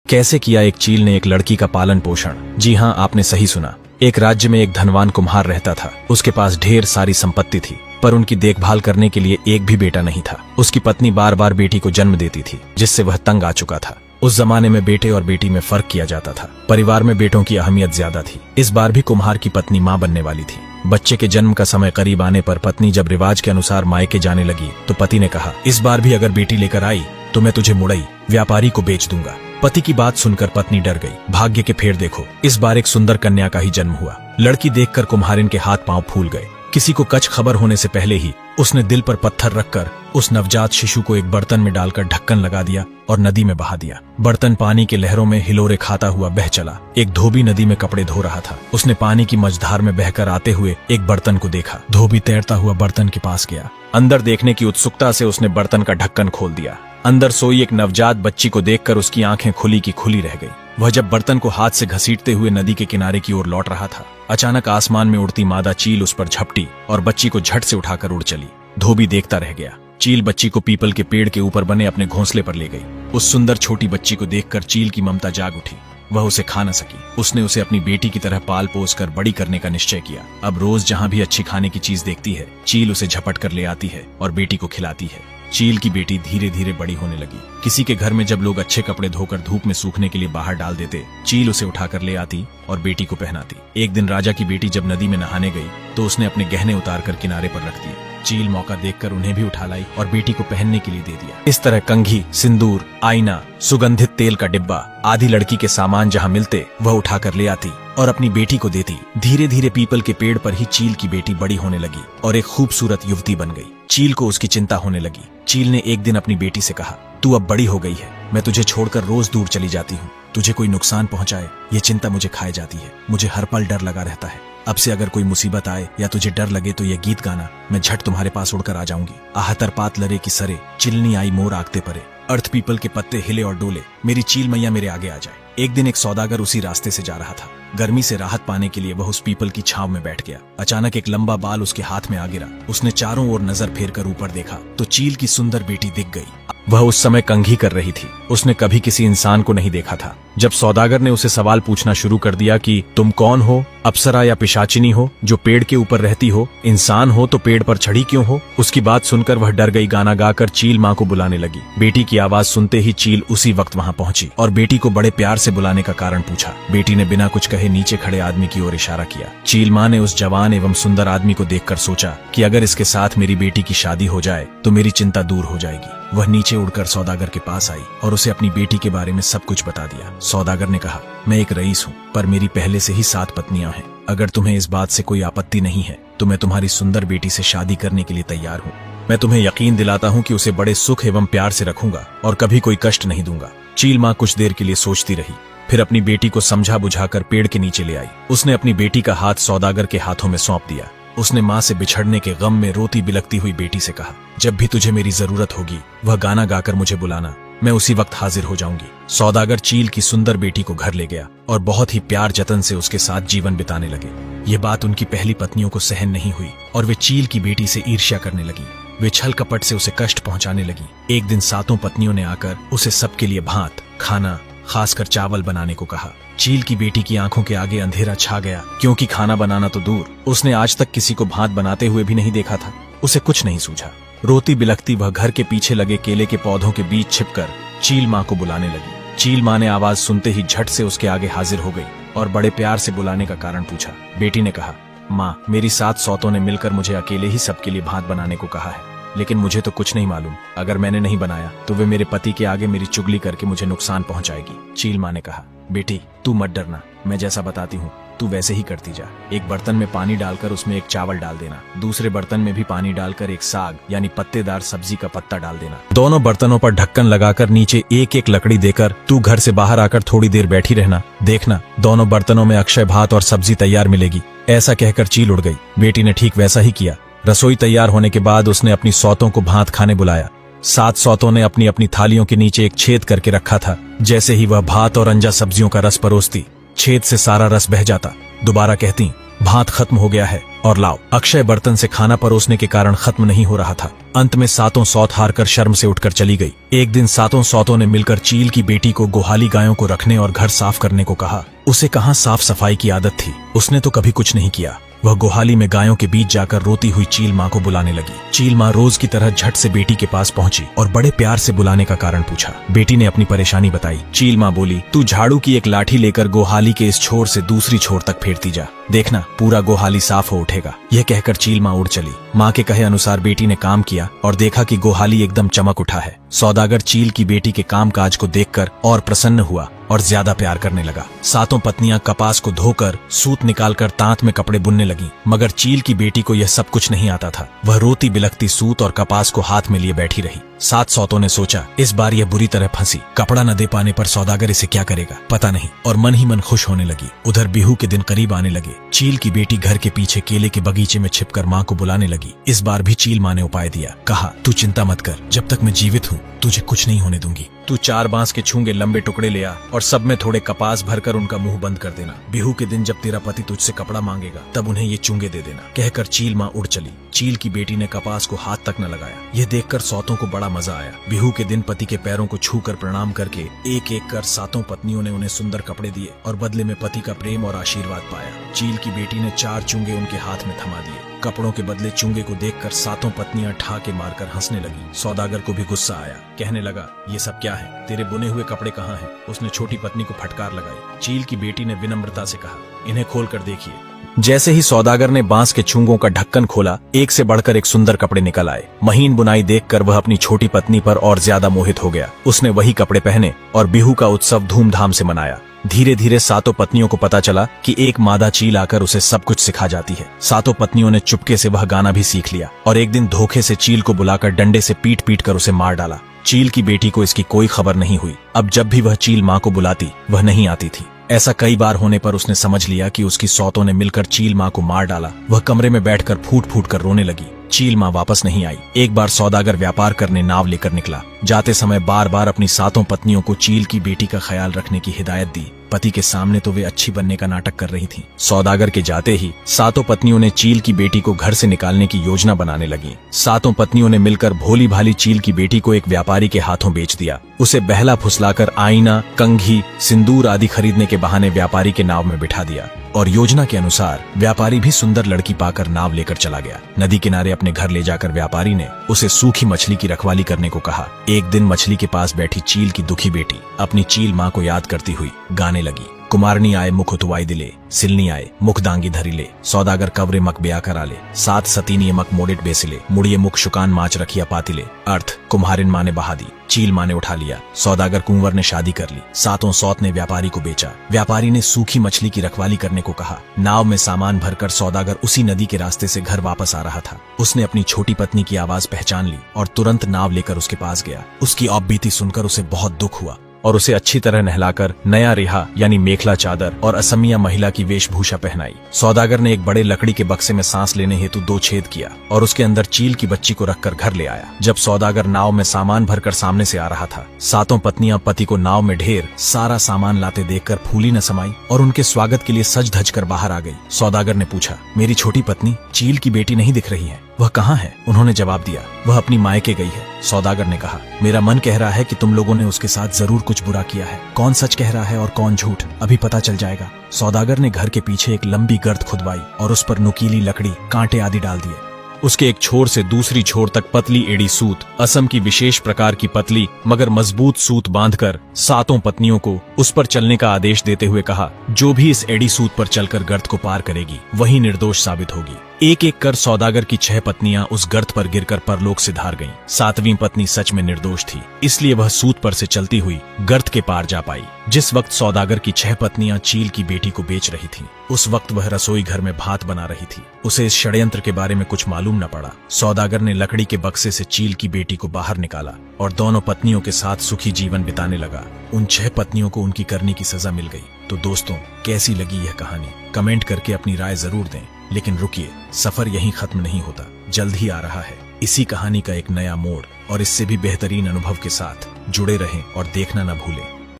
कैसे किया एक चील ने एक लड़की का पालन पोषण। जी हाँ, आपने सही सुना। एक राज्य में एक धनवान कुम्हार रहता था। उसके पास ढेर सारी संपत्ति थी, पर उनकी देखभाल करने के लिए एक भी बेटा नहीं था। उसकी पत्नी बार बार बेटी को जन्म देती थी, जिससे वह तंग आ चुका था। उस जमाने में बेटे और बेटी में फर्क किया जाता था। परिवार में बेटों की अहमियत ज्यादा थी। इस बार भी कुम्हार की पत्नी मां बनने वाली थी। बच्चे के जन्म का समय करीब आने पर पत्नी जब रिवाज के अनुसार मायके जाने लगी तो पति ने कहा, इस बार भी अगर बेटी लेकर आई तो मैं तुझे मुड़ई व्यापारी को बेच दूंगा। पति की बात सुनकर पत्नी डर गई। भाग्य के फेर देखो, इस बार एक सुंदर कन्या का ही जन्म हुआ। लड़की देखकर कुम्हारिन के हाथ पांव फूल गए। किसी को कच खबर होने से पहले ही उसने दिल पर पत्थर रखकर उस नवजात शिशु को एक बर्तन में डालकर ढक्कन लगा दिया और नदी में बहा दिया। बर्तन पानी के लहरों में हिलोरे खाता हुआ बह चला। एक धोबी नदी में कपड़े धो रहा था। उसने पानी की मझधार में बहकर आते हुए एक बर्तन को देखा। धोबी तैरता हुआ बर्तन के पास गया। अंदर देखने की उत्सुकता से उसने बर्तन का ढक्कन खोल दिया। अंदर सोई एक नवजात बच्ची को देखकर उसकी आंखें खुली की खुली रह गई। वह जब बर्तन को हाथ से घसीटते हुए नदी के किनारे की ओर लौट रहा था, अचानक आसमान में उड़ती मादा चील उस पर झपटी और बच्ची को झट से उठाकर उड़ चली। धोबी देखता रह गया। चील बच्ची को पीपल के पेड़ के ऊपर बने अपने घोंसले पर ले गई। उस सुंदर छोटी बच्ची को देखकर चील की ममता जाग उठी। वह उसे खा न सकी। उसने उसे अपनी बेटी की तरह पाल पोस कर बड़ी करने का निश्चय किया। अब रोज जहाँ भी अच्छी खाने की चीज देखती है, चील उसे झपट कर ले आती है और बेटी को खिलाती है। चील की बेटी धीरे धीरे बड़ी होने लगी। किसी के घर में जब लोग अच्छे कपड़े धोकर धूप में सूखने के लिए बाहर डाल देते, चील उसे उठाकर ले आती और बेटी को पहनाती। एक दिन राजा की बेटी जब नदी में नहाने गई तो उसने अपने गहने उतारकर किनारे पर रख दिए। चील मौका देखकर उन्हें भी उठा लाई और बेटी को पहनने के लिए दे दिया। इस तरह कंघी, सिंदूर, आईना, सुगंधित तेल का डिब्बा आदि लड़की के सामान जहाँ मिलते वह उठाकर ले आती और अपनी बेटी को देती। धीरे धीरे पीपल के पेड़ पर ही चील की बेटी बड़ी होने लगी और एक खूबसूरत युवती बन गई। चील को उसकी चिंता होने लगी। चील ने एक दिन अपनी बेटी से कहा, तू अब बड़ी हो गई है, मैं तुझे छोड़कर रोज दूर चली जाती हूँ। तुझे कोई नुकसान पहुंचाए ये चिंता मुझे खाए जाती है। मुझे हर पल डर लगा रहता है। अब से अगर कोई मुसीबत आए या तुझे डर लगे तो ये गीत गाना, मैं झट तुम्हारे पास उड़कर आ जाऊंगी। आहतर पात लरे की सरे, चिलनी आई मोर आगते परे। अर्थ पीपल के पत्ते हिले और डोले, मेरी चील मैया मेरे आगे आ जाए। एक दिन एक सौदागर उसी रास्ते से जा रहा था। गर्मी से राहत पाने के लिए वह उस पीपल की छांव में बैठ गया। अचानक एक लंबा बाल उसके हाथ में आ गिरा। उसने चारों ओर नजर फेरकर ऊपर देखा तो चील की सुंदर बेटी दिख गई। वह उस समय कंघी कर रही थी। उसने कभी किसी इंसान को नहीं देखा था। जब सौदागर ने उसे सवाल पूछना शुरू कर दिया कि तुम कौन हो, अप्सरा या पिशाचिनी हो जो पेड़ के ऊपर रहती हो, इंसान हो तो पेड़ पर चढ़ी क्यों हो, उसकी बात सुनकर वह डर गई। गाना गाकर चील माँ को बुलाने लगी। बेटी की आवाज सुनते ही चील उसी वक्त वहाँ पहुंची और बेटी को बड़े प्यार से बुलाने का कारण पूछा। बेटी ने बिना कुछ कहे नीचे खड़े आदमी की ओर इशारा किया। चील माँ ने उस जवान एवं सुंदर आदमी को देखकर सोचा कि अगर इसके साथ मेरी बेटी की शादी हो जाए तो मेरी चिंता दूर हो जाएगी। वह नीचे उड़कर सौदागर के पास आई और उसे अपनी बेटी के बारे में सब कुछ बता दिया। सौदागर ने कहा, मैं एक रईस हूँ, पर मेरी पहले से ही 7 पत्नियां हैं। अगर तुम्हें इस बात से कोई आपत्ति नहीं है तो मैं तुम्हारी सुंदर बेटी से शादी करने के लिए तैयार हूँ। मैं तुम्हें यकीन दिलाता हूँ कि उसे बड़े सुख एवं प्यार से रखूंगा और कभी कोई कष्ट नहीं दूंगा। चील माँ कुछ देर के लिए सोचती रही, फिर अपनी बेटी को समझा बुझाकर पेड़ के नीचे ले आई। उसने अपनी बेटी का हाथ सौदागर के हाथों में सौंप दिया। उसने माँ से बिछड़ने के गम में रोती बिलखती हुई बेटी से कहा, जब भी तुझे मेरी जरूरत होगी वह गाना गाकर मुझे बुलाना, मैं उसी वक्त हाजिर हो जाऊंगी। सौदागर चील की सुंदर बेटी को घर ले गया और बहुत ही प्यार जतन से उसके साथ जीवन बिताने लगे। ये बात उनकी पहली पत्नियों को सहन नहीं हुई और वे चील की बेटी से ईर्ष्या करने लगी। वे छल कपट से उसे कष्ट पहुंचाने लगी। एक दिन 7 पत्नियों ने आकर उसे सबके लिए भात, खाना, खासकर चावल बनाने को कहा। चील की बेटी की आंखों के आगे अंधेरा छा गया, क्योंकि खाना बनाना तो दूर, उसने आज तक किसी को भात बनाते हुए भी नहीं देखा था। उसे कुछ नहीं सूझा। रोती बिलखती वह घर के पीछे लगे केले के पौधों के बीच छिपकर चील माँ को बुलाने लगी। चील माँ ने आवाज सुनते ही झट से उसके आगे हाजिर हो गई और बड़े प्यार से बुलाने का कारण पूछा। बेटी ने कहा, माँ, मेरी 7 सौतों ने मिलकर मुझे अकेले ही सबके लिए भात बनाने को कहा है, लेकिन मुझे तो कुछ नहीं मालूम। अगर मैंने नहीं बनाया तो वे मेरे पति के आगे मेरी चुगली करके मुझे नुकसान पहुंचाएगी। चील माँ ने कहा, बेटी तू मत डरना, मैं जैसा बताती हूँ तू वैसे ही करती जा। एक बर्तन में पानी डालकर उसमें एक चावल डाल देना, दूसरे बर्तन में भी पानी डालकर एक साग यानी पत्तेदार सब्जी का पत्ता डाल देना। दोनों बर्तनों पर ढक्कन लगाकर नीचे एक एक लकड़ी देकर तू घर से बाहर आकर थोड़ी देर बैठी रहना। देखना दोनों बर्तनों में अक्षय भात और सब्जी तैयार मिलेगी। ऐसा कहकर चील उड़ गई। बेटी ने ठीक वैसा ही किया। रसोई तैयार होने के बाद उसने अपनी सौतों को भात खाने बुलाया। 7 सौतों ने अपनी अपनी थालियों के नीचे एक छेद करके रखा था। जैसे ही वह भात और अंजा सब्जियों का रस परोसती, छेद से सारा रस बह जाता दोबारा कहती, भात खत्म हो गया है और लाओ। अक्षय बर्तन से खाना परोसने के कारण खत्म नहीं हो रहा था। अंत में सातों सौत हार कर शर्म से उठकर चली गई। एक दिन सातों सौतों ने मिलकर चील की बेटी को गोहाली गायों को रखने और घर साफ करने को कहा। उसे कहाँ साफ सफाई की आदत थी, उसने तो कभी कुछ नहीं किया। वह गोहाली में गायों के बीच जाकर रोती हुई चील माँ को बुलाने लगी। चील माँ रोज की तरह झट से बेटी के पास पहुंची और बड़े प्यार से बुलाने का कारण पूछा। बेटी ने अपनी परेशानी बताई। चील माँ बोली, तू झाड़ू की एक लाठी लेकर गोहाली के इस छोर से दूसरी छोर तक फेरती जा, देखना पूरा गोहाली साफ हो उठेगा। यह कहकर चील माँ उड़ चली। माँ के कहे अनुसार बेटी ने काम किया और देखा कि गोहाली एकदम चमक उठा है। सौदागर चील की बेटी के काम काज को देखकर और प्रसन्न हुआ और ज्यादा प्यार करने लगा। सातों पत्नियां कपास को धोकर सूत निकालकर तांत में कपड़े बुनने लगी, मगर चील की बेटी को यह सब कुछ नहीं आता था। वह रोती बिलखती सूत और कपास को हाथ में लिए बैठी रही। सात सौतों ने सोचा, इस बार यह बुरी तरह फंसी। कपड़ा न दे पाने पर सौदागर इसे क्या करेगा पता नहीं, और मन ही मन खुश होने लगी। उधर बिहू के दिन करीब आने लगे। चील की बेटी घर के पीछे केले के बगीचे में छिपकर माँ को बुलाने लगी। इस बार भी चील माँ ने उपाय दिया। कहा, तू चिंता मत कर, जब तक मैं जीवित हूँ तुझे कुछ नहीं होने दूंगी। तू 4 बांस के छूंगे लंबे टुकड़े ले आ और सब में थोड़े कपास भरकर उनका मुंह बंद कर देना। बिहू के दिन जब तेरा पति तुझसे कपड़ा मांगेगा तब उन्हें ये चूंगे दे देना। कहकर चील माँ उड़ चली। चील की बेटी ने कपास को हाथ तक न लगाया। यह देखकर सौतों को बड़ा मजा आया। बिहू के दिन पति के पैरों को छूकर प्रणाम करके एक एक कर सातों पत्नियों ने उन्हें सुंदर कपड़े दिए और बदले में पति का प्रेम और आशीर्वाद पाया। चील की बेटी ने 4 चूंगे उनके हाथ में थमा दिए। कपड़ों के बदले चूंगे को देखकर सातों पत्नियां ठाके मारकर हंसने लगी। सौदागर को भी गुस्सा आया। कहने लगा, ये सब क्या है, तेरे बुने हुए कपड़े कहाँ हैं? उसने छोटी पत्नी को फटकार लगाई। चील की बेटी ने विनम्रता से कहा, इन्हें खोल कर देखिए। जैसे ही सौदागर ने बांस के छूंगों का ढक्कन खोला, एक से बढ़कर एक सुंदर कपड़े निकल आए। महीन बुनाई देखकर वह अपनी छोटी पत्नी पर और ज्यादा मोहित हो गया। उसने वही कपड़े पहने और बिहू का उत्सव धूमधाम से मनाया। धीरे धीरे सातों पत्नियों को पता चला कि एक मादा चील आकर उसे सब कुछ सिखा जाती है। सातों पत्नियों ने चुपके से वह गाना भी सीख लिया और एक दिन धोखे से चील को बुलाकर डंडे से पीट पीट कर उसे मार डाला। चील की बेटी को इसकी कोई खबर नहीं हुई। अब जब भी वह चील माँ को बुलाती वह नहीं आती थी। ऐसा कई बार होने पर उसने समझ लिया कि उसकी सौतों ने मिलकर चील माँ को मार डाला। वह कमरे में बैठकर फूट फूट कर रोने लगी। चील माँ वापस नहीं आई। एक बार सौदागर व्यापार करने नाव लेकर निकला। जाते समय बार बार अपनी सातों पत्नियों को चील की बेटी का ख्याल रखने की हिदायत दी। पति के सामने तो वे अच्छी बनने का नाटक कर रही थीं। सौदागर के जाते ही सातों पत्नियों ने चील की बेटी को घर से निकालने की योजना बनाने लगी। सातों पत्नियों ने मिलकर भोली भाली चील की बेटी को एक व्यापारी के हाथों बेच दिया। उसे बहला फुसलाकर आईना, कंघी, सिंदूर आदि खरीदने के बहाने व्यापारी के नाव में बिठा दिया और योजना के अनुसार व्यापारी भी सुंदर लड़की पाकर नाव लेकर चला गया। नदी किनारे अपने घर ले जाकर व्यापारी ने उसे सूखी मछली की रखवाली करने को कहा। एक दिन मछली के पास बैठी चील की दुखी बेटी अपनी चील माँ को याद करती हुई गाने लगी। कुमारनी आए मुख उतवाई दिले, सिलनी आए मुख दांगी धरिले, सौदागर कवरे मक ब्या कराले, 7 सतीनी मक मोडिट बेसिले, मुड़िए मुख शुकान माच रखिया पातिले। अर्थ, कुम्हारिन माँ ने बहा दी, चील माँ ने उठा लिया। सौदागर कुंवर ने शादी कर ली। सातों सौत ने व्यापारी को बेचा। व्यापारी ने सूखी मछली की रखवाली करने को कहा। नाव में सामान भरकर सौदागर उसी नदी के रास्ते से घर वापस आ रहा था। उसने अपनी छोटी पत्नी की आवाज पहचान ली और तुरंत नाव लेकर उसके पास गया। उसकी औपबीती सुनकर उसे बहुत दुख हुआ और उसे अच्छी तरह नहलाकर नया रिहा यानी मेखला चादर और असमिया महिला की वेशभूषा पहनाई। सौदागर ने एक बड़े लकड़ी के बक्से में सांस लेने हेतु 2 छेद किया और उसके अंदर चील की बच्ची को रखकर घर ले आया। जब सौदागर नाव में सामान भरकर सामने से आ रहा था, सातों पत्नियां पति को नाव में ढेर सारा सामान लाते देखकर फूली न समाई और उनके स्वागत के लिए सज धज कर बाहर आ गई। सौदागर ने पूछा, मेरी छोटी पत्नी चील की बेटी नहीं दिख रही है, वह कहाँ है? उन्होंने जवाब दिया, वह अपनी मायके गई है। सौदागर ने कहा, मेरा मन कह रहा है कि तुम लोगों ने उसके साथ जरूर कुछ बुरा किया है। कौन सच कह रहा है और कौन झूठ, अभी पता चल जाएगा। सौदागर ने घर के पीछे एक लंबी गर्त खुदवाई और उस पर नुकीली लकड़ी, कांटे आदि डाल दिए। उसके एक छोर से दूसरी छोर तक पतली एड़ी सूत, असम की विशेष प्रकार की पतली मगर मजबूत सूत बांधकर सातों पत्नियों को उस पर चलने का आदेश देते हुए कहा, जो भी इस एड़ी सूत पर चलकर गर्त को पार करेगी वही निर्दोष साबित होगी। एक एक कर सौदागर की 6 पत्नियां उस गर्त पर गिरकर परलोक से धार गईं। 7वीं पत्नी सच में निर्दोष थी, इसलिए वह सूत पर से चलती हुई गर्त के पार जा पाई। जिस वक्त सौदागर की 6 पत्नियां चील की बेटी को बेच रही थीं, उस वक्त वह रसोई घर में भात बना रही थी। उसे इस षड्यंत्र के बारे में कुछ मालूम न पड़ा। सौदागर ने लकड़ी के बक्से से चील की बेटी को बाहर निकाला और दोनों पत्नियों के साथ सुखी जीवन बिताने लगा। उन 6 पत्नियों को उनकी करनी की सजा मिल गई। तो दोस्तों, कैसी लगी यह कहानी? कमेंट करके अपनी राय जरूर दें। लेकिन रुकिए, सफर यहीं खत्म नहीं होता, जल्द ही आ रहा है इसी कहानी का एक नया मोड़ और इससे भी बेहतरीन अनुभव के साथ। जुड़े रहें और देखना न भूलें।